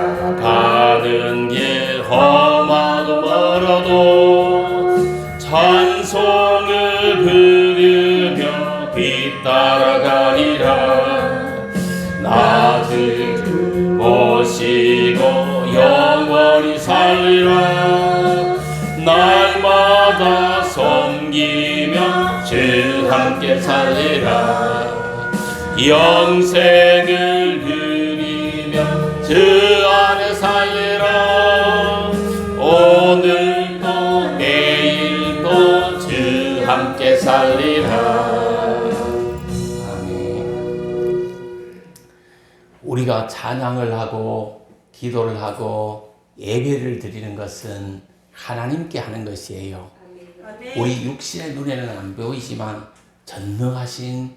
따라가는 길 험하고 멀어도 찬송을 부르며 뒤따라가리라. 낮을 모시고 영원히 살리라. 날마다 섬기며 주 함께 살리라. 영생을 누리며 주 안에 살리라. 오늘도 내일도 주 함께 살리라. 아멘. 우리가 찬양을 하고 기도를 하고 예배를 드리는 것은 하나님께 하는 것이에요. 우리 육신의 눈에는 안 보이지만 전능하신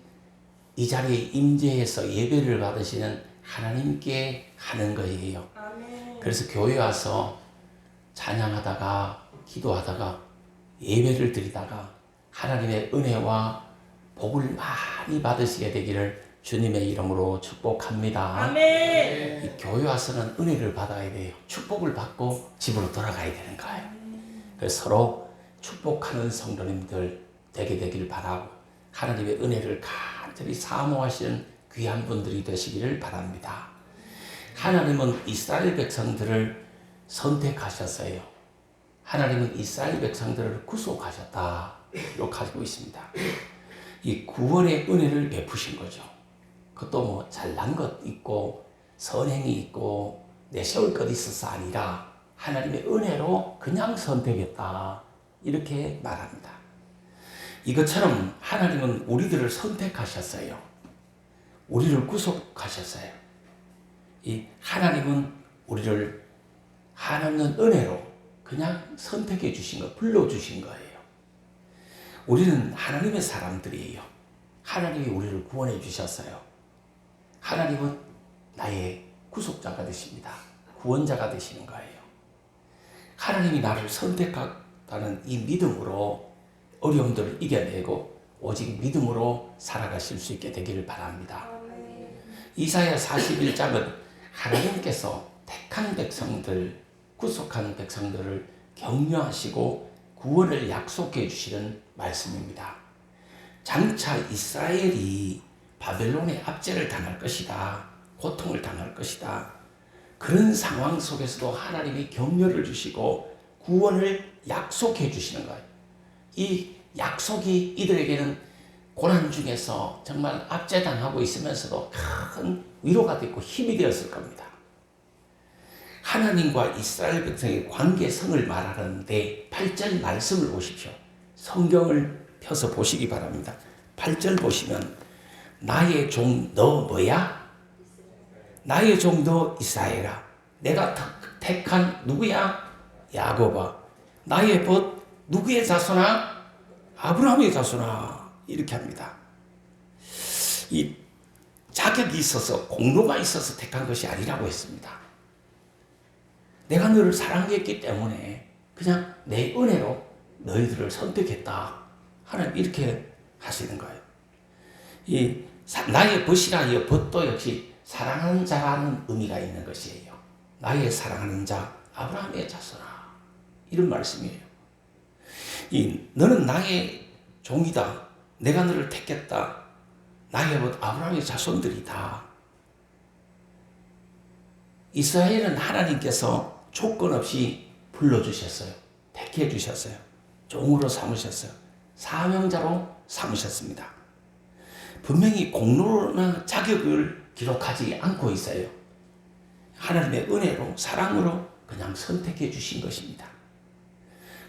이 자리에 임재해서 예배를 받으시는 하나님께 하는 거예요. 그래서 교회 와서 찬양하다가 기도하다가 예배를 드리다가 하나님의 은혜와 복을 많이 받으시게 되기를 주님의 이름으로 축복합니다. 아멘. 이 교회 와서는 은혜를 받아야 돼요. 축복을 받고 집으로 돌아가야 되는 거예요. 그래서 서로 축복하는 성도님들 되게 되기를 바라고 하나님의 은혜를 간절히 사모하시는 귀한 분들이 되시기를 바랍니다. 하나님은 이스라엘 백성들을 선택하셨어요. 하나님은 이스라엘 백성들을 구속하셨다. 기록하고 있습니다. 이 구원의 은혜를 베푸신 거죠. 그것도 뭐 잘난 것 있고 선행이 있고 내세울 것 있어서 아니라 하나님의 은혜로 그냥 선택했다. 이렇게 말합니다. 이것처럼 하나님은 우리들을 선택하셨어요. 우리를 구속하셨어요. 이 하나님은 우리를 한없는 은혜로 그냥 선택해 주신 거, 불러주신 거예요. 우리는 하나님의 사람들이에요. 하나님이 우리를 구원해 주셨어요. 하나님은 나의 구속자가 되십니다. 구원자가 되시는 거예요. 하나님이 나를 선택했다는 이 믿음으로 어려움들을 이겨내고 오직 믿음으로 살아가실 수 있게 되기를 바랍니다. 이사야 41장은 하나님께서 택한 백성들, 구속한 백성들을 격려하시고 구원을 약속해 주시는 말씀입니다. 장차 이스라엘이 바벨론의 압제를 당할 것이다. 고통을 당할 것이다. 그런 상황 속에서도 하나님이 격려를 주시고 구원을 약속해 주시는 거예요. 이 약속이 이들에게는 고난 중에서 정말 압제당하고 있으면서도 큰 위로가 되고 힘이 되었을 겁니다. 하나님과 이스라엘 백성의 관계성을 말하는데 8절 말씀을 보십시오. 성경을 펴서 보시기 바랍니다. 8절 보시면 나의 종 너 뭐야? 나의 종 너 이스라엘아. 내가 택한 누구야? 야곱아. 나의 벗 누구의 자손아? 아브라함의 자손아. 이렇게 합니다. 이 자격이 있어서 공로가 있어서 택한 것이 아니라고 했습니다. 내가 너를 사랑했기 때문에 그냥 내 은혜로 너희들을 선택했다. 하나님 이렇게 하시는 거예요. 이 나의 벗이라 이 벗도 역시 사랑하는 자라는 의미가 있는 것이에요. 나의 사랑하는 자 아브라함의 자손아. 이런 말씀이에요. 너는 나의 종이다. 내가 너를 택했다. 나의 벗 아브라함의 자손들이다. 이스라엘은 하나님께서 조건 없이 불러주셨어요. 택해 주셨어요. 종으로 삼으셨어요. 사명자로 삼으셨습니다. 분명히 공로나 자격을 기록하지 않고 있어요. 하나님의 은혜로 사랑으로 그냥 선택해 주신 것입니다.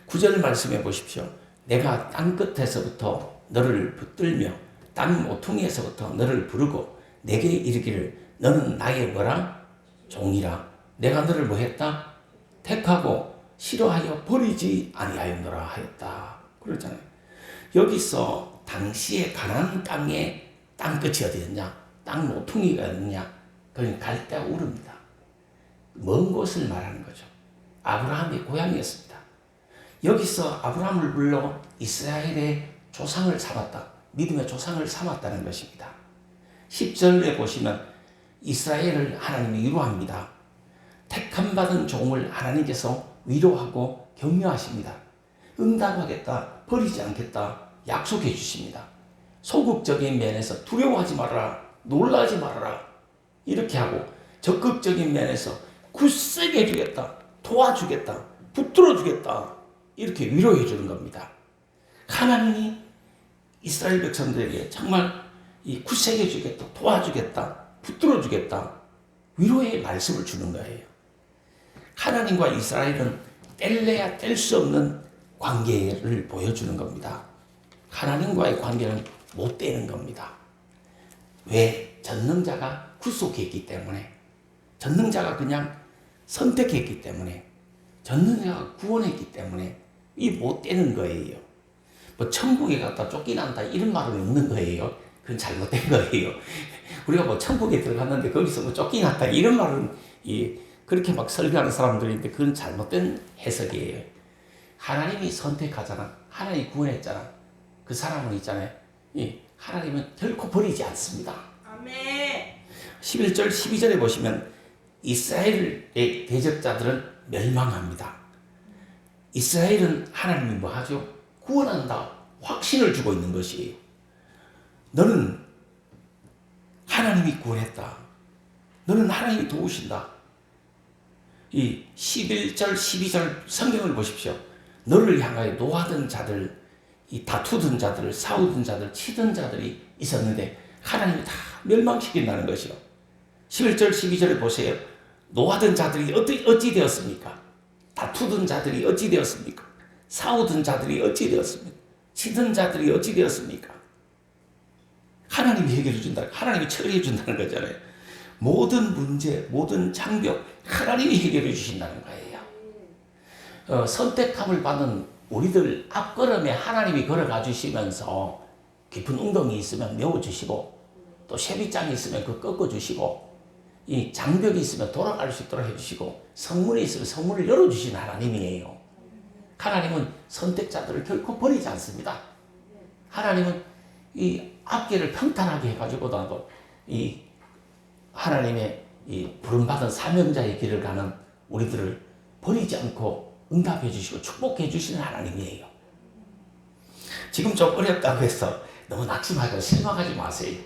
9절 말씀해 보십시오. 내가 땅 끝에서부터 너를 붙들며 땅 모퉁이에서부터 너를 부르고 내게 이르기를 너는 나의 뭐라? 종이라. 내가 너를 뭐 했다? 택하고 싫어하여 버리지 아니하였노라 하였다. 그러잖아요. 여기서 당시의 가나안 땅의 땅끝이 어디였냐? 땅 모퉁이가 어디냐? 그건 갈대아 우르입니다. 먼 곳을 말하는 거죠. 아브라함의 고향이었습니다. 여기서 아브라함을 불러 이스라엘의 조상을 삼았다. 믿음의 조상을 삼았다는 것입니다. 10절에 보시면 이스라엘을 하나님이 위로합니다. 택함 받은 종을 하나님께서 위로하고 격려하십니다. 응답하겠다, 버리지 않겠다 약속해 주십니다. 소극적인 면에서 두려워하지 말아라, 놀라지 말아라 이렇게 하고, 적극적인 면에서 굳세게 해주겠다, 도와주겠다, 붙들어주겠다 이렇게 위로해 주는 겁니다. 하나님이 이스라엘 백성들에게 정말 이 굳세게 해주겠다, 도와주겠다, 붙들어주겠다 위로의 말씀을 주는 거예요. 하나님과 이스라엘은 뗄래야 뗄 수 없는 관계를 보여주는 겁니다. 하나님과의 관계는 못 떼는 겁니다. 왜? 전능자가 구속했기 때문에, 전능자가 그냥 선택했기 때문에, 전능자가 구원했기 때문에 이 못 떼는 거예요. 뭐 천국에 갔다 쫓겨난다 이런 말은 없는 거예요. 그건 잘못된 거예요. 우리가 뭐 천국에 들어갔는데 거기서 뭐 쫓겨났다 이런 말은 그렇게 막 설교하는 사람들인데 그건 잘못된 해석이에요. 하나님이 선택하잖아. 하나님이 구원했잖아. 그 사람은 있잖아요. 하나님은 결코 버리지 않습니다. 아멘. 11절 12절에 보시면 이스라엘의 대적자들은 멸망합니다. 이스라엘은 하나님이 뭐 하죠? 구원한다. 확신을 주고 있는 것이에요. 너는 하나님이 구원했다. 너는 하나님이 도우신다. 이 11절 12절 성경을 보십시오. 너를 향하여 노하던 자들, 이 다투던 자들, 싸우던 자들, 치던 자들이 있었는데 하나님이 다 멸망시킨다는 것이요. 11절 12절에 보세요. 노하던 자들이 어찌 되었습니까? 다투던 자들이 어찌 되었습니까? 싸우던 자들이 어찌 되었습니까? 치던 자들이 어찌 되었습니까? 하나님이 해결해 준다. 하나님이 처리해 준다는 거잖아요. 모든 문제, 모든 장벽 하나님이 해결해 주신다는 거예요. 선택함을 받은 우리들 앞걸음에 하나님이 걸어가 주시면서 깊은 웅덩이 있으면 메워주시고, 또 쇠빗장이 있으면 그 꺾어주시고, 이 장벽이 있으면 돌아갈 수 있도록 해주시고, 성문이 있으면 성문을 열어주시는 하나님이에요. 하나님은 선택자들을 결코 버리지 않습니다. 하나님은 이 앞길을 평탄하게 해가지고도 이 하나님의 이 부름받은 사명자의 길을 가는 우리들을 버리지 않고 응답해 주시고 축복해 주시는 하나님이에요. 지금 좀 어렵다고 해서 너무 낙심하고 실망하지 마세요.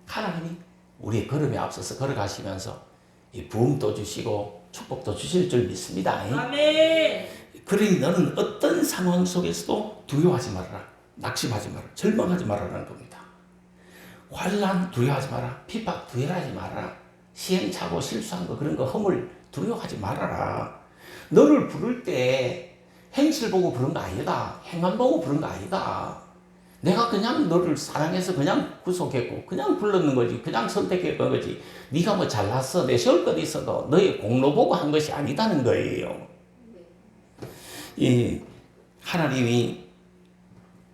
하나님이 우리의 걸음에 앞서서 걸어가시면서 이 부흥도 주시고 축복도 주실 줄 믿습니다. 아멘. 그러니 너는 어떤 상황 속에서도 두려워하지 말아라. 낙심하지 마라. 절망하지 말아라는 겁니다. 환난 두려워하지 마라. 핍박 두려워하지 말아라. 시행착오 실수한 거 그런 거 허물 두려워하지 말아라. 너를 부를 때 행실 보고 부른 거 아니다. 행함 보고 부른 거 아니다. 내가 그냥 너를 사랑해서 그냥 구속했고 그냥 불렀는 거지. 그냥 선택했던 거지. 네가 뭐 잘났어 내세울 것 있어도 너의 공로 보고 한 것이 아니다는 거예요. 이 하나님이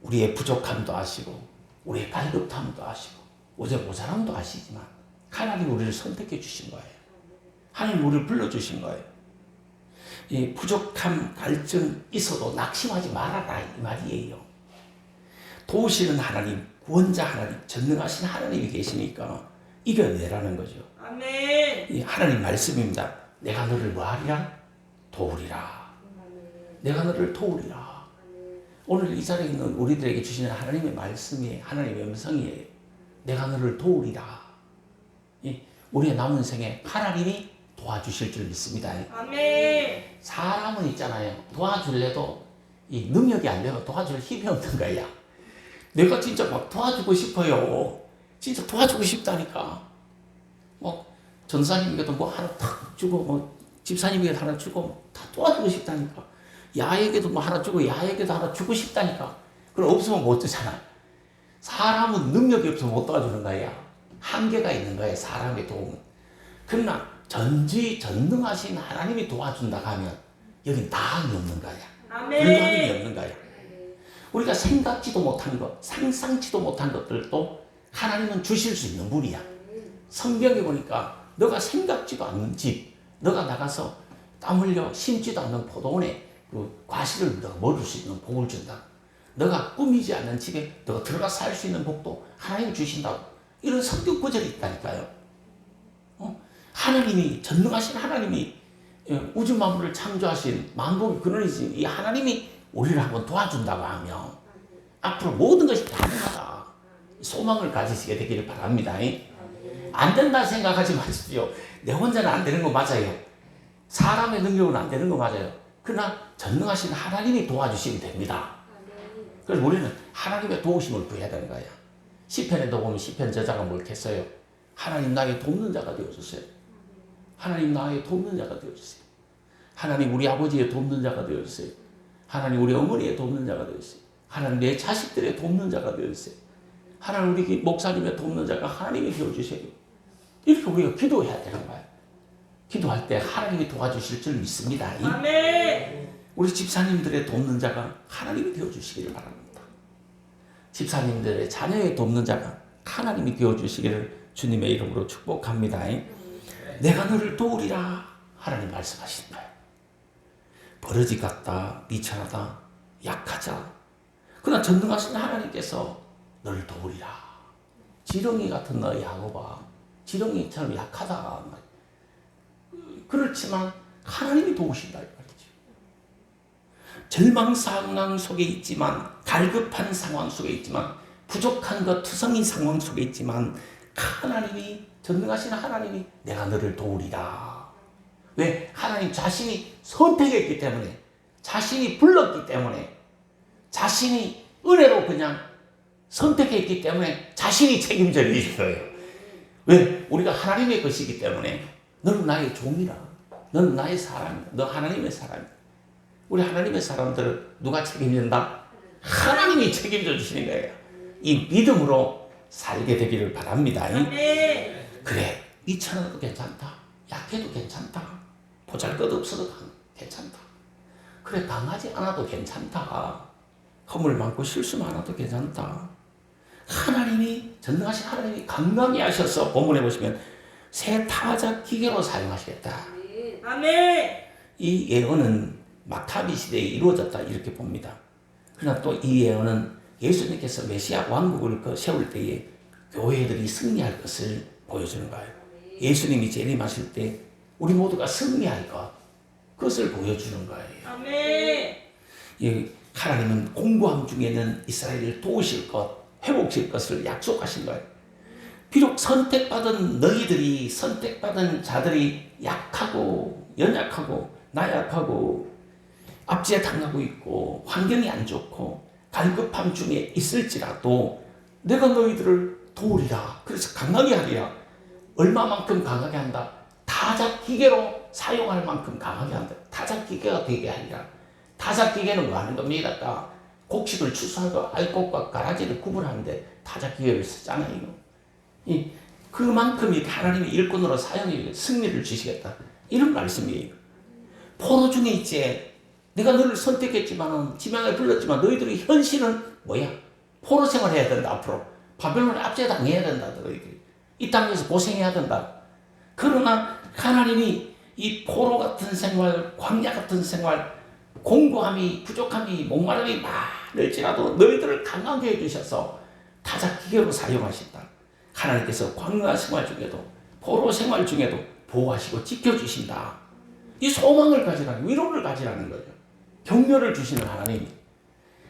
우리의 부족함도 아시고 우리의 갈급함도 아시고 우리의 모자람도 아시지만 하나님이 우리를 선택해 주신 거예요. 하나님이 우리를 불러주신 거예요. 이 부족함, 갈증 있어도 낙심하지 말아라 이 말이에요. 도우시는 하나님, 구원자 하나님, 전능하신 하나님이 계시니까 이겨내라는 거죠. 아멘. 이 하나님 말씀입니다. 내가 너를 뭐하리라? 도우리라. 내가 너를 도우리라. 오늘 이 자리에 있는 우리들에게 주시는 하나님의 말씀이 하나님의 음성이에요. 내가 너를 도우리라. 우리의 남은 생에 하나님이 도와주실 줄 믿습니다. 아멘. 사람은 있잖아요. 도와줄래도 이 능력이 안 되고 도와줄 힘이 없는 거야. 내가 진짜 막 도와주고 싶어요. 진짜 도와주고 싶다니까. 뭐 전사님에게도 뭐 하나 탁 주고 뭐 집사님에게도 하나 주고 다 도와주고 싶다니까. 야에게도 뭐 하나 주고 야에게도 하나 주고 싶다니까. 그럼 없으면 못 주잖아. 사람은 능력이 없으면 못 도와주는 거야. 한계가 있는 거야. 사람의 도움은. 그러나 전지전능하신 하나님이 도와준다 하면 여긴 다함이 없는 거야. 아멘. 불가능이 없는 거야. 우리가 생각지도 못한 것, 상상치도 못한 것들도 하나님은 주실 수 있는 분이야. 성경에 보니까 너가 생각지도 않는 집, 너가 나가서 땀 흘려 심지도 않는 포도원에 그 과실을 너가 먹을 수 있는 복을 준다. 너가 꾸미지 않는 집에 너가 들어가 살 수 있는 복도 하나님 주신다고. 이런 성경 구절이 있다니까요. 하나님이, 전능하신 하나님이, 우주 만물을 창조하신 만복의 근원이신 이 하나님이 우리를 한번 도와준다고 하면 앞으로 모든 것이 가능하다, 소망을 가지시게 되기를 바랍니다. 안 된다 생각하지 마십시오. 내 혼자는 안 되는 거 맞아요. 사람의 능력은 안 되는 거 맞아요. 그러나 전능하신 하나님이 도와주시면 됩니다. 그래서 우리는 하나님의 도우심을 구해야 되는 거예요. 시편에도 보면 시편 저자가 뭘 했어요? 하나님 나의 돕는 자가 되어주세요. 하나님 나의 돕는 자가 되어주세요. 하나님 우리 아버지의 돕는 자가 되어주세요. 하나님 우리 어머니의 돕는 자가 되어주세요. 하나님 내 자식들의 돕는 자가 되어주세요. 하나님 우리 목사님의 돕는 자가 하나님이 되어주세요. 이렇게 우리가 기도해야 되는 거예요. 기도할 때 하나님이 도와주실 줄 믿습니다. 아멘. 우리 집사님들의 돕는 자가 하나님이 되어주시기를 바랍니다. 집사님들의 자녀의 돕는 자가 하나님이 되어주시기를 주님의 이름으로 축복합니다. 내가 너를 도우리라 하나님 말씀하시는 거예요. 버러지 같다, 미천하다, 약하자. 그러나 전능하신 하나님께서 너를 도우리라. 지렁이 같은 너 야곱아, 지렁이처럼 약하다. 그렇지만 하나님이 도우신다 이 말이죠. 절망 상황 속에 있지만, 갈급한 상황 속에 있지만, 부족한 것 투성이 상황 속에 있지만 하나님이, 전능하신 하나님이 내가 너를 도우리라. 왜? 하나님 자신이 선택했기 때문에, 자신이 불렀기 때문에, 자신이 은혜로 그냥 선택했기 때문에 자신이 책임져 주실 거예요. 왜? 우리가 하나님의 것이기 때문에. 너는 나의 종이라. 너는 나의 사람이다. 너 하나님의 사람이다. 우리 하나님의 사람들은 누가 책임진다? 하나님이 책임져 주시는 거예요. 이 믿음으로 살게 되기를 바랍니다. 아멘. 그래, 미천하도 괜찮다. 약해도 괜찮다. 보잘것없어도 괜찮다. 그래, 강하지 않아도 괜찮다. 허물 많고 실수 많아도 괜찮다. 하나님이, 전능하신 하나님이 강강히 하셔서 본문에 보시면 새 타작 기계로 사용하시겠다. 아멘. 이 예언은 마카비 시대에 이루어졌다 이렇게 봅니다. 그러나 또 이 예언은 예수님께서 메시아 왕국을 세울 때에 교회들이 승리할 것을 보여주는 거예요. 예수님이 재림하실 때 우리 모두가 승리할 것, 그것을 보여주는 거예요. 아멘. 하나님은 공고함 중에는 이스라엘을 도우실 것, 회복실 것을 약속하신 거예요. 비록 선택받은 너희들이, 선택받은 자들이 약하고 연약하고 나약하고 압제에 당하고 있고 환경이 안 좋고 갈급함 중에 있을지라도 내가 너희들을 도우리라. 그래서 강하게 하리라. 얼마만큼 강하게 한다? 타작기계로 사용할 만큼 강하게 한다. 타작기계가 되게 하리라. 타작기계는 뭐 하는 겁니까? 곡식을 추수하고 알곡과 가라지를 구분하는데 타작기계를 쓰잖아요. 그만큼 하나님이 일꾼으로 사용해 승리를 주시겠다. 이런 말씀이에요. 포로 중에 있지. 내가 너를 선택했지만, 지명에 불렀지만 너희들의 현실은 뭐야? 포로 생활해야 된다. 앞으로 바벨론에 압제당해야 된다. 너희들이 이 땅에서 고생해야 된다. 그러나 하나님이 이 포로 같은 생활, 광야 같은 생활, 공고함이, 부족함이, 목마름이 많을지라도 너희들을 강하게 해주셔서 타작기계로 사용하신다. 하나님께서 광야 생활 중에도, 포로 생활 중에도 보호하시고 지켜주신다. 이 소망을 가지라는, 위로를 가지라는 거죠. 격려를 주시는 하나님.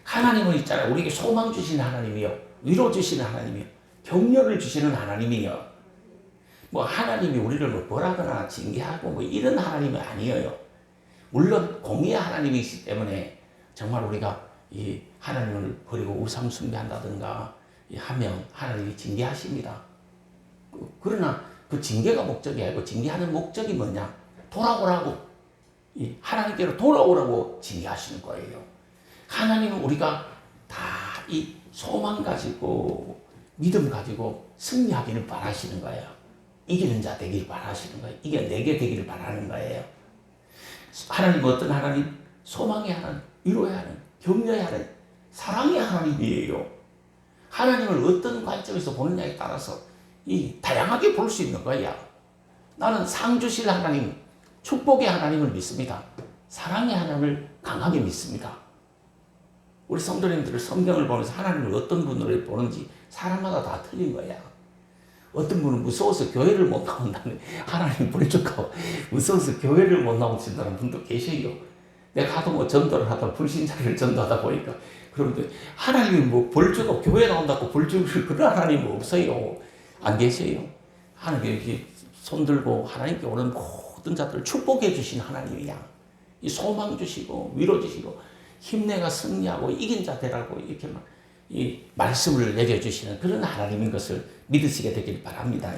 하나님은 있잖아요. 우리에게 소망 주시는 하나님이요, 위로 주시는 하나님이요, 격려를 주시는 하나님이요. 뭐 하나님이 우리를 뭐라거나 징계하고 뭐 이런 하나님이 아니에요. 물론 공의의 하나님이시기 때문에 정말 우리가 이 하나님을 버리고 우상 숭배한다든가 하면 하나님이 징계하십니다. 그러나 그 징계가 목적이 아니고, 징계하는 목적이 뭐냐? 돌아오라고, 하나님께로 돌아오라고 징계하시는 거예요. 하나님은 우리가 다 이 소망 가지고 믿음 가지고 승리하기를 바라시는 거예요. 이기는 자 되기를 바라시는 거예요. 이겨내게 되기를 바라는 거예요. 하나님은 어떤 하나님? 소망의 하나님, 위로의 하나님, 격려의 하나님, 사랑의 하나님이에요. 하나님을 어떤 관점에서 보느냐에 따라서 다양하게 볼 수 있는 거야. 나는 상 주실 하나님, 축복의 하나님을 믿습니다. 사랑의 하나님을 강하게 믿습니다. 우리 성도님들은 성경을 보면서 하나님을 어떤 분으로 보는지 사람마다 다 틀린 거야. 어떤 분은 무서워서 교회를 못 나온다는, 하나님 벌주고 무서워서 교회를 못 나오신다는 분도 계셔요. 내가 하도 뭐 전도를 하다 불신자를 전도하다 보니까 그런데 하나님이 뭐 벌주고 교회 나온다고 벌주를 그런 하나님은 없어요. 안 계세요. 하나님이 이렇게 손들고 하나님께 오는 모든 자들을 축복해 주신 하나님이야. 이 소망 주시고 위로 주시고 힘내가 승리하고 이긴 자 되라고 이렇게 막 이 말씀을 내려주시는 그런 하나님인 것을 믿으시게 되길 바랍니다.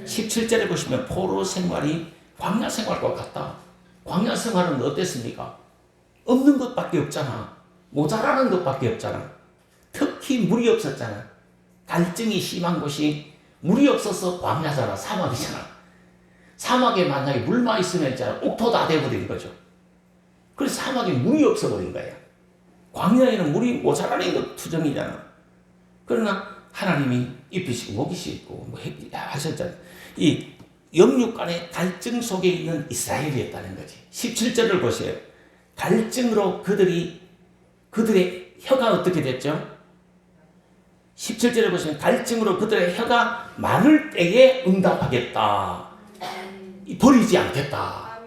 17절에 보시면 포로 생활이 광야 생활과 같다. 광야 생활은 어땠습니까? 없는 것밖에 없잖아. 모자라는 것밖에 없잖아. 특히 물이 없었잖아. 갈증이 심한 곳이 물이 없어서 광야잖아. 사막이잖아. 사막에 만약에 물만 있으면 있잖아. 옥토 다 돼버린 거죠. 그래서 사막에 물이 없어버린 거야. 광야에는 물이 모자라는 것 투정이잖아. 그러나 하나님이 입히시고 먹이시고 뭐 하셨잖아요. 이 영육간의 갈증 속에 있는 이스라엘이었다는 거지. 17절을 보세요. 갈증으로 그들의 혀가 어떻게 됐죠? 17절에 보시면 갈증으로 그들의 혀가 마를 때에 응답하겠다. 버리지 않겠다.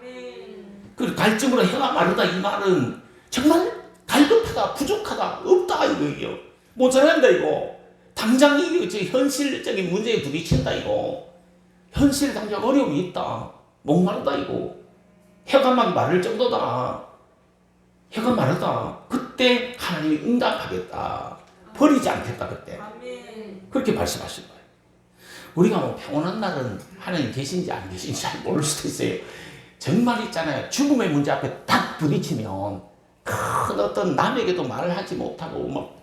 그 갈증으로 혀가 마르다 이 말은 정말 갈급하다, 부족하다, 없다 이거예요. 모자란다 이거. 당장 이게 현실적인 문제에 부딪힌다 이거. 현실 당장 어려움이 있다. 목마르다 이거. 혀가 막 마를 정도다. 혀가 마르다. 그때 하나님이 응답하겠다. 버리지 않겠다 그때. 그렇게 말씀하신 거예요. 우리가 뭐 평온한 날은 하나님 계신지 안 계신지 잘 모를 수도 있어요. 정말 있잖아요. 죽음의 문제 앞에 딱 부딪히면 큰 어떤 남에게도 말을 하지 못하고 막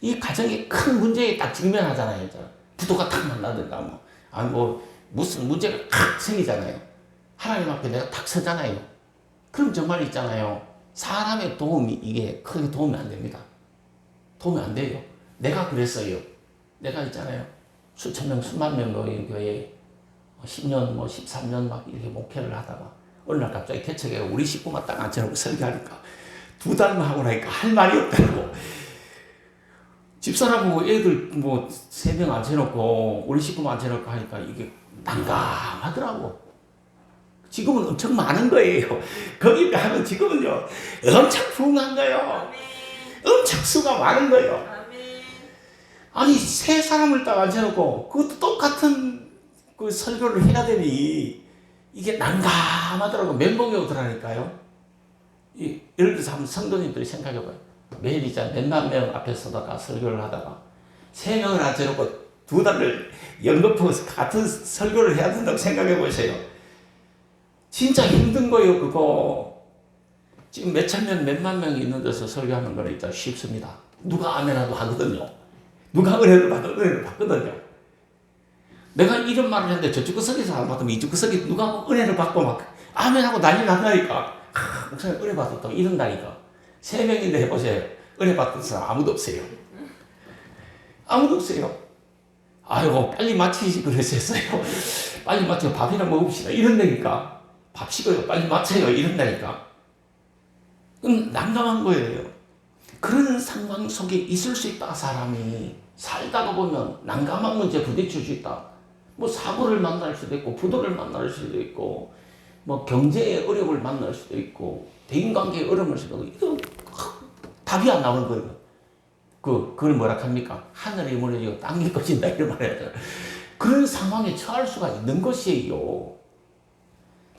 이 가정에 큰 문제에 딱 직면하잖아요. 부도가 탁 만나든가 뭐 무슨 문제가 탁 생기잖아요. 하나님 앞에 내가 탁 서잖아요. 그럼 정말 있잖아요. 사람의 도움이 이게 크게 도움이 안 됩니다. 도움이 안 돼요. 내가 그랬어요. 내가 있잖아요. 수천 명, 수만 명 모인 교회에 10년, 13년 막 이렇게 목회를 하다가 어느 날 갑자기 개척에 우리 식구만 딱 앉혀놓고 설교하니까 2달만 하고 나니까 할 말이 없다고. 집사람하고 애들 3명 앉혀놓고 우리 식구만 앉혀놓고 하니까 이게 난감하더라고. 지금은 엄청 많은 거예요. 거기 가면 지금은요 엄청 풍성한 거예요. 엄청 수가 많은 거예요. 아니 3사람을 딱 앉혀놓고 그것도 똑같은 그 설교를 해야 되니 이게 난감하더라고. 멘붕이 오더라니까요. 예를 들어서 한번 성도님들이 생각해봐요. 매일 이제 몇만 명 앞에 서다가 설교를 하다가 3명을 앉혀놓고 2달을 연거푸어서 같은 설교를 해야 된다고 생각해보세요. 진짜 힘든 거예요 그거. 지금 몇천 명, 몇만 명이 있는 데서 설교하는 거는 일단 쉽습니다. 누가 아멘하도 하거든요. 누가 은혜를 받아도 은혜를 받거든요. 내가 이런 말을 했는데 저쪽 구석에서 안 받으면 이쪽 구석에 누가 은혜를 받고 막 아멘하고 난리 난다니까. 목사님 은혜 받았다고 이런다니까. 3명인데 해보세요. 은혜 받은 사람 아무도 없어요. 아무도 없어요. 아이고 빨리 마치시 그랬었어요. 빨리 마치고 밥이나 먹읍시다 이런다니까. 밥 식어요. 빨리 마쳐요 이런다니까. 난감한 거예요. 그런 상황 속에 있을 수 있다. 사람이 살다가 보면 난감한 문제에 부딪힐 수 있다. 뭐 사고를 만날 수도 있고 부도를 만날 수도 있고 뭐 경제의 어려움을 만날 수도 있고 대인관계의 어려움을 수도 있고 답이 안 나오는 거예요. 그걸 뭐라 합니까? 하늘이 무너지고 땅이 꺼진다 이런 말 해야 되나. 그런 상황에 처할 수가 있는 것이에요.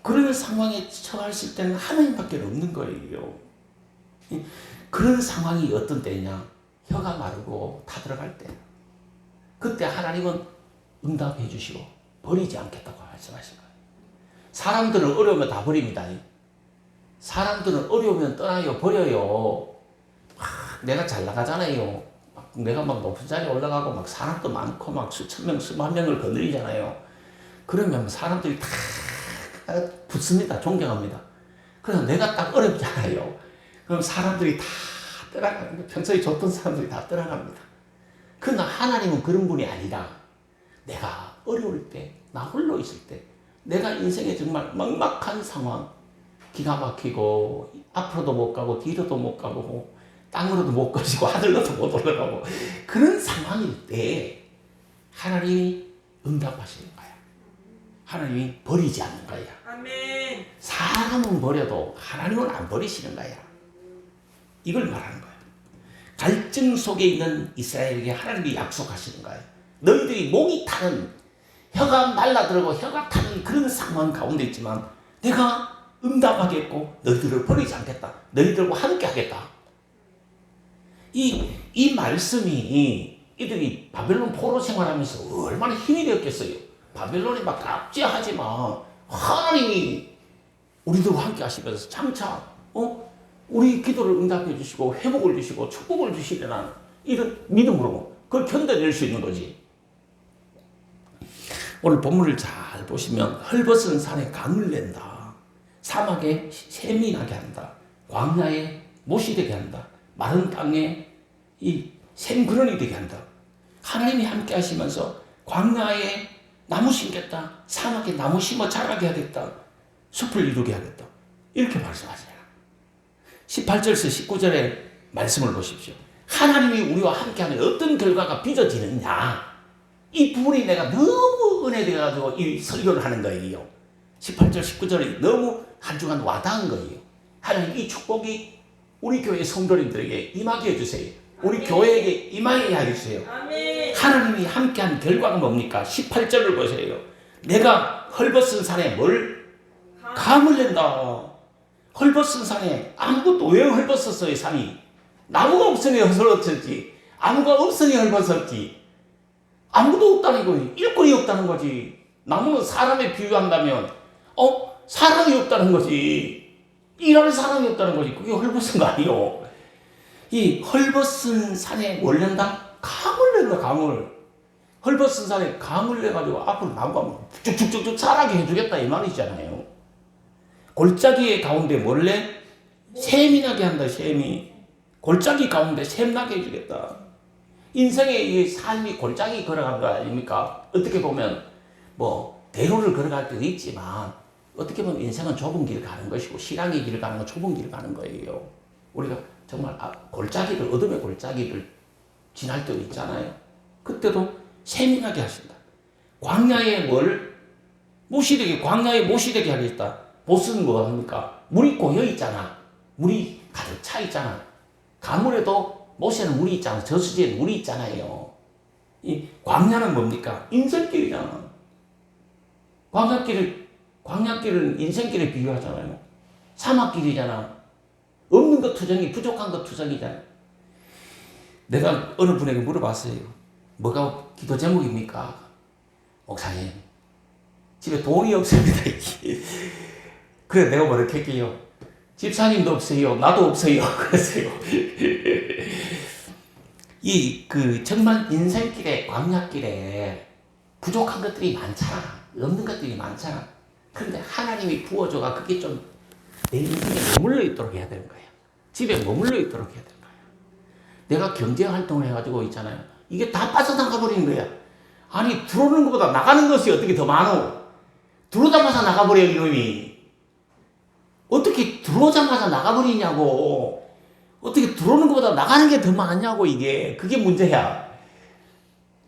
그런 상황에 처했을 때는 하나님밖에 없는 거예요. 그런 상황이 어떤 때냐? 혀가 마르고 타들어갈 때. 그때 하나님은 응답해 주시고 버리지 않겠다고 말씀하신 거예요. 사람들은 어려우면 다 버립니다. 사람들은 어려우면 떠나요, 버려요. 내가 잘 나가잖아요. 내가 막 높은 자리에 올라가고 막 사람도 많고 막 수천 명, 수만 명을 거느리잖아요. 그러면 사람들이 다 붙습니다. 존경합니다. 그래서 내가 딱 어렵잖아요. 그럼 사람들이 다 떠나갑니다. 평소에 좋던 사람들이 다 떠나갑니다. 그러나 하나님은 그런 분이 아니라 내가 어려울 때, 나 홀로 있을 때, 내가 인생에 정말 막막한 상황, 기가 막히고 앞으로도 못 가고 뒤로도 못 가고 땅으로도 못 가시고 하늘로도 못 올라가고 그런 상황일 때 하나님이 응답하시는 거야. 하나님이 버리지 않는 거야. 아멘. 사람은 버려도 하나님은 안 버리시는 거야. 이걸 말하는 거야. 갈증 속에 있는 이스라엘에게 하나님이 약속하시는 거야. 너희들이 목이 타는, 혀가 말라들고 혀가 타는 그런 상황 가운데 있지만 내가 응답하겠고 너희들을 버리지 않겠다. 너희들과 함께 하겠다. 이 말씀이 이들이 바벨론 포로 생활하면서 얼마나 힘이 되었겠어요. 바벨론이 막 압제하지만 하나님이 우리들과 함께 하시면서 장차 우리 기도를 응답해 주시고 회복을 주시고 축복을 주시려는 이런 믿음으로 그걸 견뎌낼 수 있는 거지. 오늘 본문을 잘 보시면 헐벗은 산에 강을 낸다. 사막에 샘이 나게 한다. 광야에 못이 되게 한다. 마른 땅에 이 샘그런이 되게 한다. 하나님이 함께 하시면서 광야에 나무 심겠다. 사막에 나무 심어 자라게 하겠다. 숲을 이루게 하겠다. 이렇게 말씀하세요. 18절에서 19절의 말씀을 보십시오. 하나님이 우리와 함께하면 어떤 결과가 빚어지느냐. 이 부분이 내가 너무 은혜돼가지고 이 설교를 하는 거예요. 18절, 19절이 너무 한 주간 와닿은 거예요. 하나님 이 축복이 우리 교회 성도님들에게 임하게 해주세요. 우리 아멘. 교회에게 임하게 해주세요. 아멘. 하나님이 함께한 결과가 뭡니까? 18절을 보세요. 내가 헐벗은 산에 뭘? 감을 낸다. 헐벗은 산에 아무것도 왜 헐벗었어요? 산이 나무가 없으니 헐벗었지. 나무가 없으니 헐벗었지. 아무도 없다는 거지. 일거리 없다는 거지. 나무는 사람에 비유한다면 사람이 없다는 거지. 일할 사람이 없다는 거지. 그게 헐벗은 거 아니요. 이 헐벗은 산에 뭘 낸다? 감을 낸다. 감을. 헐벗은 산에 감을 내가지고 앞으로 나무가 쭉쭉쭉쭉 자라게 해주겠다 이 말이잖아요. 골짜기 가운데 몰래 샘이 나게 한다. 샘이. 골짜기 가운데 샘 나게 해주겠다. 인생의 이 삶이 골짜기 걸어간 거 아닙니까? 어떻게 보면 대로를 걸어갈 때도 있지만 어떻게 보면 인생은 좁은 길 가는 것이고 신앙의 길을 가는 건 좁은 길을 가는 거예요. 우리가 정말 골짜기를 어둠의 골짜기를 지날 때도 있잖아요. 그때도 샘이 나게 하신다. 광야에 못이 되게 광야에 못이 되게 하겠다. 못은 뭐 합니까? 물이 고여 있잖아. 물이 가득 차 있잖아. 가물에도 못에는 물이 있잖아. 저수지에는 물이 있잖아요. 이 광야는 뭡니까? 인생길이잖아. 광야길은 인생길에 비유하잖아요. 사막길이잖아. 없는 것 투정이, 부족한 것 투정이잖아. 내가 어느 분에게 물어봤어요. 뭐가 기도 제목입니까? 목사님, 집에 돈이 없습니다. 그래, 내가 뭐라 했게요? 집사님도 없어요. 나도 없어요. 그랬어요. 정말 인생길에, 광야길에 부족한 것들이 많잖아. 없는 것들이 많잖아. 그런데 하나님이 부어줘가 그게 좀 내 인생에 머물러 있도록 해야 되는 거야. 집에 머물러 있도록 해야 되는 거야. 내가 경제활동을 해가지고 있잖아요. 이게 다 빠져나가 버리는 거야. 아니, 들어오는 것보다 나가는 것이 어떻게 더 많어? 들어오자마자 나가버려, 이놈이. 어떻게 들어오자마자 나가버리냐고. 어떻게 들어오는 것보다 나가는 게 더 많냐고, 이게. 그게 문제야.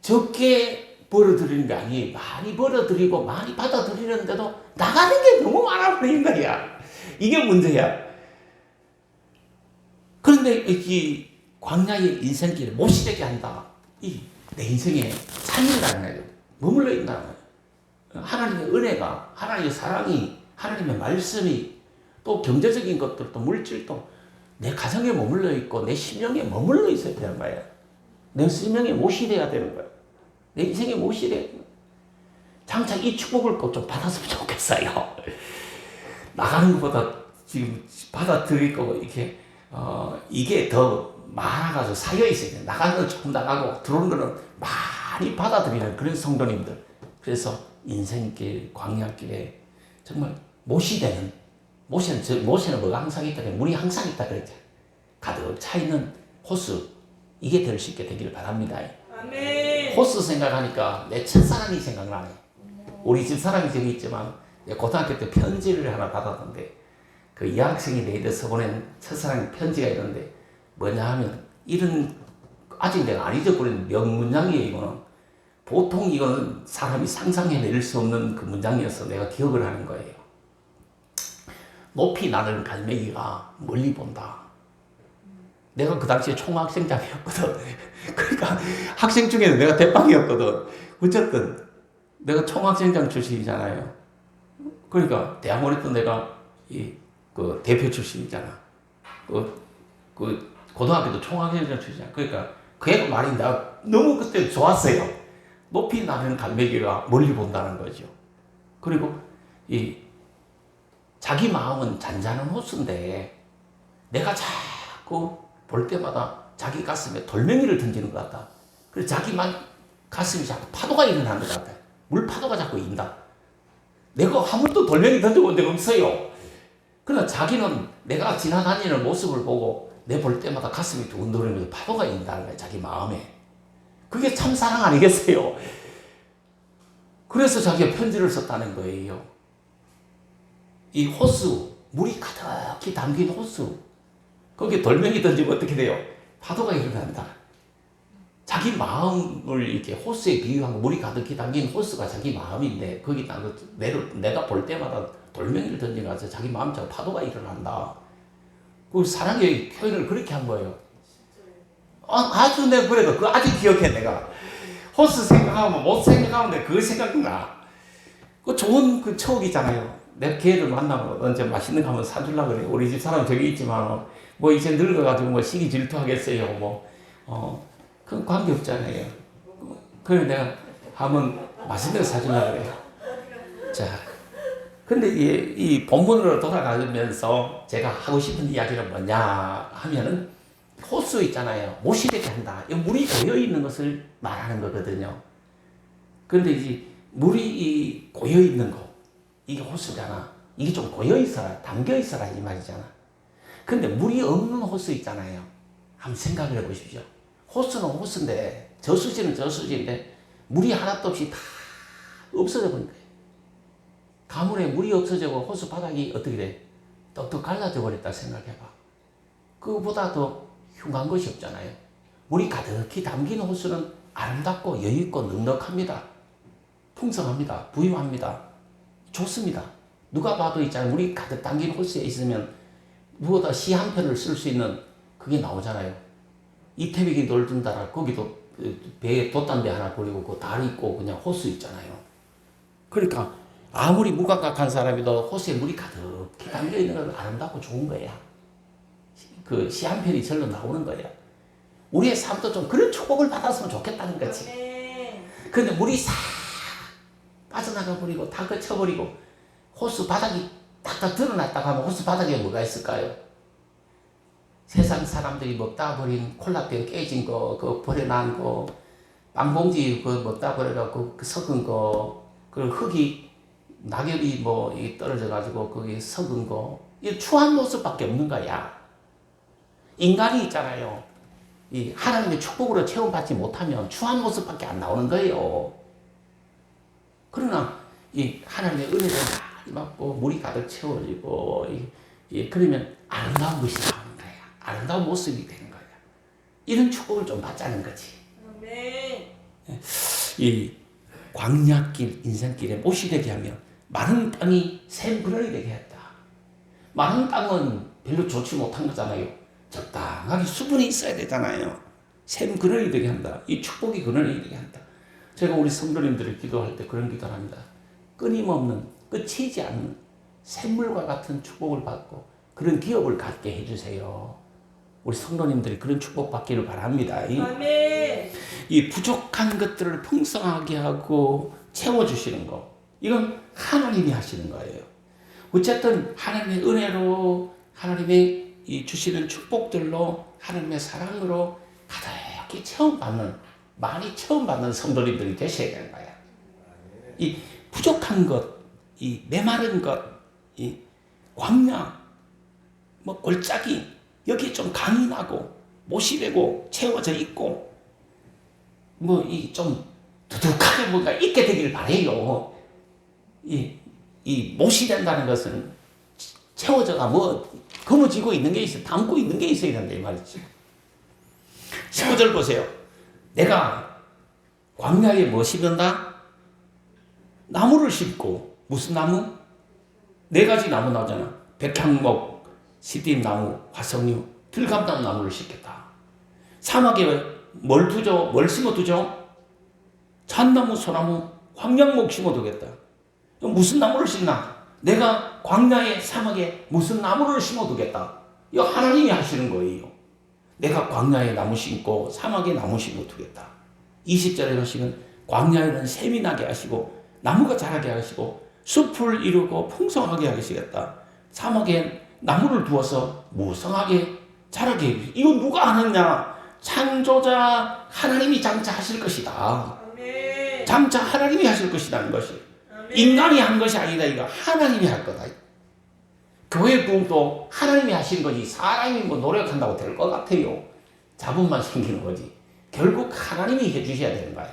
적게 벌어들이는 게 아니에요. 많이 벌어들이고 많이 받아들이는데도 나가는 게 너무 많아버리는 거야. 이게 문제야. 그런데 이 광야의 인생길을 못이 되게 한다. 내 인생에 삶이라는 거예요. 머물러 있다는 거예요. 하나님의 은혜가, 하나님의 사랑이, 하나님의 말씀이, 또 경제적인 것들도 물질도 내 가정에 머물러 있고 내 심령에 머물러 있어야 되는 거예요. 내 심령에 못이 돼야 되는 거예요. 내 인생에 못이 돼야 되는 거예요. 장차 이 축복을 꼭 좀 받았으면 좋겠어요. 나가는 것보다 지금 받아들일 거고 이게 더 많아가지고 쌓여 있어요. 나가는 건 조금 나가고 들어오는 거는 많이 받아들이는 그런 성도님들. 그래서 인생길, 광야길에 정말 못이 되는, 못에는 뭐가 항상 있다 그래. 물이 항상 있다 그랬죠. 가득 차 있는 호수, 이게 될 수 있게 되기를 바랍니다. 아멘. 호수 생각하니까 내 첫사랑이 생각나네. 우리 집사람이 저기 있지만 고등학교 때 편지를 하나 받았는데 그 여학생이 내려서 보낸 첫사랑 편지가 있는데 뭐냐 하면 이런, 아직 내가 안 잊어버린 명문장이에요. 이거는 보통 이거는 사람이 상상해낼 수 없는 그 문장이어서 내가 기억을 하는 거예요. 높이 나는 갈매기가 멀리 본다. 내가 그 당시에 총학생장이었거든. 그러니까 학생 중에는 내가 대빵이었거든. 어쨌든 내가 총학생장 출신이잖아요. 그러니까 대학원에도 내가 그 대표 출신이잖아. 그 고등학교도 총학생장 출신이야. 그러니까 그 애가 말이 내가 너무 그때 좋았어요. 높이 나는 갈매기가 멀리 본다는 거죠. 그리고 자기 마음은 잔잔한 호수인데 내가 자꾸 볼 때마다 자기 가슴에 돌멩이를 던지는 것 같다. 그래서 자기만 가슴이 자꾸 파도가 일어나는 것 같아. 물파도가 자꾸 인다. 내가 한 번도 돌멩이 던져본 적 없어요. 그러나 자기는 내가 지나다니는 모습을 보고 내 볼 때마다 가슴이 두근두근하면서 파도가 인다는 거야. 자기 마음에. 그게 참 사랑 아니겠어요? 그래서 자기가 편지를 썼다는 거예요. 이 호수, 물이 가득히 담긴 호수. 거기에 돌멩이 던지면 어떻게 돼요? 파도가 일어난다. 자기 마음을 이렇게 호수에 비유한 물이 가득히 담긴 호수가 자기 마음인데 거기다 내가 볼 때마다 돌멩이를 던져가서 자기 마음처럼 파도가 일어난다. 그 사랑의 표현을 그렇게 한 거예요. 아주 내가 그래도 그 아직 기억해 내가. 호수 생각하면 못 생각하는데 그거 생각나. 그 좋은 그 추억이잖아요. 내 걔를 만나면 언제 맛있는 거 한번 사주려고 그래. 우리 집 사람 저기 있지만 뭐 이제 늙어가지고 뭐 시기 질투하겠어요. 그건 관계 없잖아요. 그래 내가 한번 맛있는 거 사주려고 그래요. 자, 근데 이 본문으로 돌아가면서 제가 하고 싶은 이야기는 뭐냐 하면은 호수 있잖아요. 못이 되게 한다. 물이 고여 있는 것을 말하는 거거든요. 그런데 이제 물이 고여 있는 거, 이게 호수잖아. 이게 좀 고여 있어라, 담겨 있어라 이 말이잖아. 근데 물이 없는 호수 있잖아요. 한번 생각을 해보십시오. 호수는 호수인데 저수지는 저수지인데 물이 하나도 없이 다 없어져 버린 거예요. 가물에 물이 없어지고 호수 바닥이 어떻게 돼? 떡떡 갈라져 버렸다 생각해봐. 그거보다 더 흉한 것이 없잖아요. 물이 가득히 담긴 호수는 아름답고 여유있고 넉넉합니다. 풍성합니다. 부유합니다. 좋습니다. 누가 봐도 있잖아요. 물이 가득 담긴 호수에 있으면 누구보다 시 한 편을 쓸 수 있는 그게 나오잖아요. 이태백이 놀던다라 거기도 배에 돛담배 하나 버리고 그 달 있고 그냥 호수 있잖아요. 그러니까 아무리 무감각한 사람이도 호수에 물이 가득히 담겨 있는 건 아름답고 좋은 거야. 그 시 한 편이 절로 나오는 거예요. 우리의 삶도 좀 그런 축복을 받았으면 좋겠다는 거지. 근데 물이 싹 빠져나가 버리고 다 거쳐버리고 호수 바닥이 딱딱 드러났다고 하면 호수 바닥에 뭐가 있을까요? 세상 사람들이 먹다 버린 콜라병 깨진 거, 그 버려놓은 거, 빵봉지 그 먹다 버려갖고 그 썩은 거, 그 흙이 낙엽이 뭐 떨어져가지고 거기 썩은 거, 이 추한 모습밖에 없는 거야. 인간이 있잖아요. 이 하나님의 축복으로 체험받지 못하면 추한 모습밖에 안 나오는 거예요. 그러나 이 하나님의 은혜를 많이 받고 물이 가득 채워지고 그러면 아름다운 것이 나오는 거야. 아름다운 모습이 되는 거야. 이런 축복을 좀 받자는 거지. 이 광야길 인생길에 못이 되게 하면 마른 땅이 샘그러니 되게 했다. 마른 땅은 별로 좋지 못한 거잖아요. 적당하게 수분이 있어야 되잖아요. 샘그러니 되게 한다. 이 축복이 그러니 되게 한다. 제가 우리 성도님들이 기도할 때 그런 기도를 합니다. 끊임없는 끝이지 않는 샘물과 같은 축복을 받고 그런 기업을 갖게 해주세요. 우리 성도님들이 그런 축복 받기를 바랍니다. 이 부족한 것들을 풍성하게 하고 채워주시는 거, 이건 하나님이 하시는 거예요. 어쨌든 하나님의 은혜로, 하나님의 이 주시는 축복들로, 하나님의 사랑으로 가득히 체험받는, 많이 체험받는 성도님들이 되셔야 되는 거야. 이 부족한 것, 이 메마른 것, 이 광야, 뭐 골짜기, 여기 좀 강이 나고 못이 되고 채워져 있고 뭐 이 좀 두둑하게 뭔가 있게 되길 바래요. 이 못이 된다는 것은 채워져가 뭐 거머쥐고 있는 게 있어, 담고 있는 게 있어야 된다 이 말이지. 15절 보세요. 내가 광야에 뭐 심는다? 나무를 심고. 무슨 나무? 4가지 나무 나오잖아. 백향목, 시딤나무, 화석류, 들감나무 나무를 심겠다. 사막에 뭘 두죠? 뭘 심어두죠? 잣나무, 소나무, 황량목 심어두겠다. 무슨 나무를 심나? 내가 광야에 사막에 무슨 나무를 심어두겠다. 이거 하나님이 하시는 거예요. 내가 광야에 나무 심고 사막에 나무 심어두겠다. 20절에 보시면 광야에는 샘이 나게 하시고 나무가 자라게 하시고 숲을 이루고 풍성하게 하시겠다. 사막에 나무를 두어서 무성하게 자라게 해주시고. 이거 누가 하느냐? 창조자 하나님이 장차하실 것이다. 아멘. 장차 하나님이 하실 것이라는 것이. 아멘. 인간이 한 것이 아니다. 이거 하나님이 할 거다. 교회 부흥도 하나님이 하시는 거지 사람이 뭐 노력한다고 될 것 같아요. 자본만 생기는 거지. 결국 하나님이 해주셔야 되는 거야.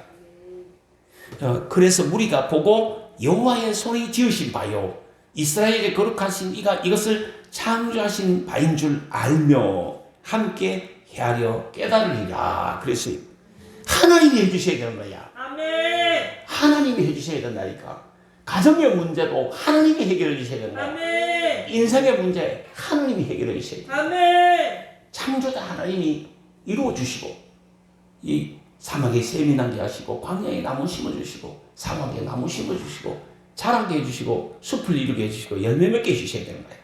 그래서 우리가 보고 여호와의 손이 지으신 바요 이스라엘의 거룩하신 이가 이것을 창조하신 바인 줄 알며 함께 헤아려 깨달으리라. 그래서 하나님이 해주셔야 되는 거야. 아멘. 하나님이 해주셔야 된다니까. 가정의 문제도 하나님이 해결해 주셔야 된다. 아멘. 인생의 문제 하나님이 해결해 주셔야 된다. 아멘. 창조자 하나님이 이루어 주시고 이 사막에 샘이 나게 하시고 광야에 나무 심어 주시고 사막에 나무 심어 주시고 자라게 해 주시고 숲을 이루게 해 주시고 열매 맺게 해 주셔야 되는 거예요.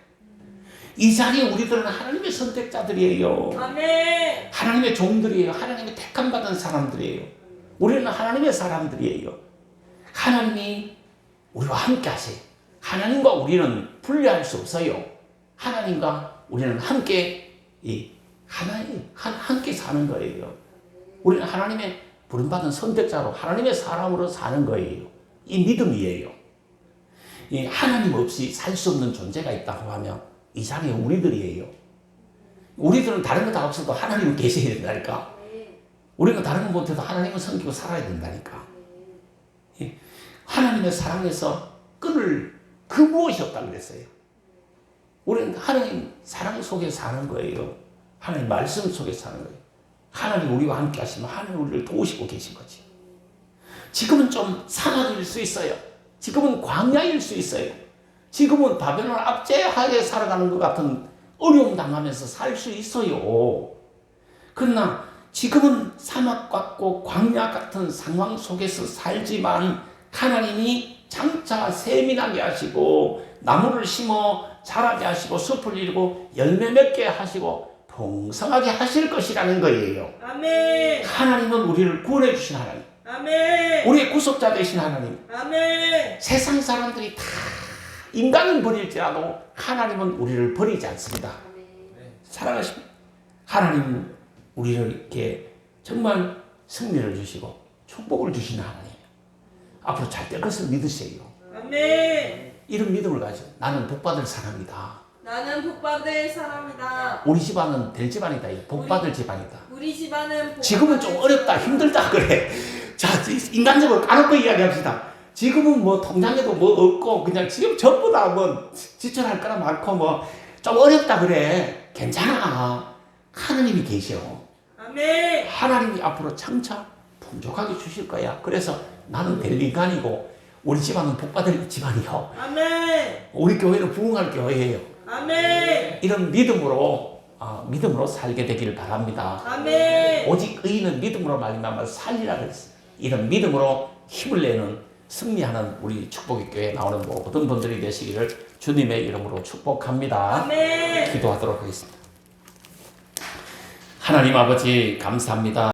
이 자리에 우리들은 하나님의 선택자들이에요. 아멘. 하나님의 종들이에요. 하나님의 택함 받은 사람들이에요. 우리는 하나님의 사람들이에요. 하나님이 우리와 함께 하세요. 하나님과 우리는 분리할 수 없어요. 하나님과 우리는 함께 함께 사는 거예요. 우리는 하나님의 부름받은 선택자로 하나님의 사람으로 사는 거예요. 이 믿음이에요. 이 하나님 없이 살 수 없는 존재가 있다고 하면 이 자리에 우리들이에요. 우리들은 다른 거 다 없어도 하나님은 계셔야 된다니까. 우리가 다른 거 못해도 하나님은 섬기고 살아야 된다니까. 하나님의 사랑에서 끊을 그 무엇이 없다 그랬어요. 우리는 하나님 사랑 속에 사는 거예요. 하나님 말씀 속에 사는 거예요. 하나님 우리와 함께 하시면 하나님 우리를 도우시고 계신 거지. 지금은 좀 사막일 수 있어요. 지금은 광야일 수 있어요. 지금은 바벨론 압제하에 살아가는 것 같은 어려움 당하면서 살 수 있어요. 그러나 지금은 사막 같고 광야 같은 상황 속에서 살지만 하나님이 장차 샘이 나게 하시고 나무를 심어 자라게 하시고 숲을 이루고 열매 맺게 하시고 풍성하게 하실 것이라는 거예요. 아멘. 하나님은 우리를 구원해 주신 하나님. 아멘. 우리의 구속자 되신 하나님. 아멘. 세상 사람들이 다 인간은 버릴지라도 하나님은 우리를 버리지 않습니다. 사랑하십니다. 하나님은 우리를 이렇게 정말 승리를 주시고 축복을 주시는 하나님. 앞으로 잘 될 것을 믿으세요. 아멘. 이런 믿음을 가지고 나는 복받을 사람이다. 나는 복받을 사람이다. 우리 집안은 될 집안이다. 복받을 집안이다. 우리 집안은 복 지금은 좀 어렵다, 힘들다 그래. 자, 인간적으로 까놓고 이야기합시다. 지금은 뭐 통장에도 뭐 없고 그냥 지금 전부 다 뭐 지출할 거나 많고 뭐 좀 어렵다 그래. 괜찮아. 하나님이 계셔. 아멘. 하나님이 앞으로 장차 풍족하게 주실 거야. 그래서 나는 될 인간이고 우리 집안은 복받을 집안이요. 아멘. 우리 교회는 부흥할 교회예요. 아멘. 이런 믿음으로 살게 되기를 바랍니다. 아멘. 오직 의인은 믿음으로 말미암아 살리라 그랬어요. 이런 믿음으로 힘을 내는 승리하는 우리 축복의 교회에 나오는 모든 분들이 되시기를 주님의 이름으로 축복합니다. 아멘. 기도하도록 하겠습니다. 하나님 아버지 감사합니다.